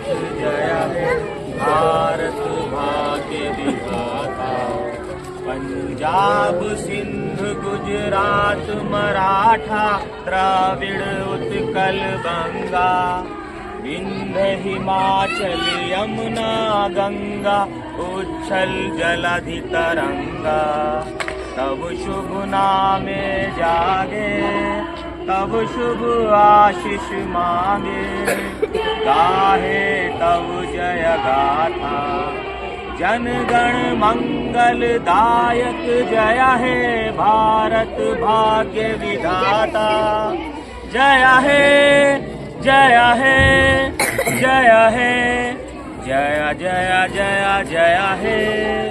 जय हे भारत भाग्य विधाता। पंजाब सिंध गुजरात मराठा द्राविड़ उत्कल बंगा, विंध्य हिमाचल यमुना गंगा उच्छल जलधि तरंगा। तब शुभ नामे जागे तब शुभ आशीष मांगे, गाहे तब जय गाथा जन गण मंगल दायक। जय हे भारत भाग्य विधाता। जय हे जय हे जय हे जय जय जय जय हे।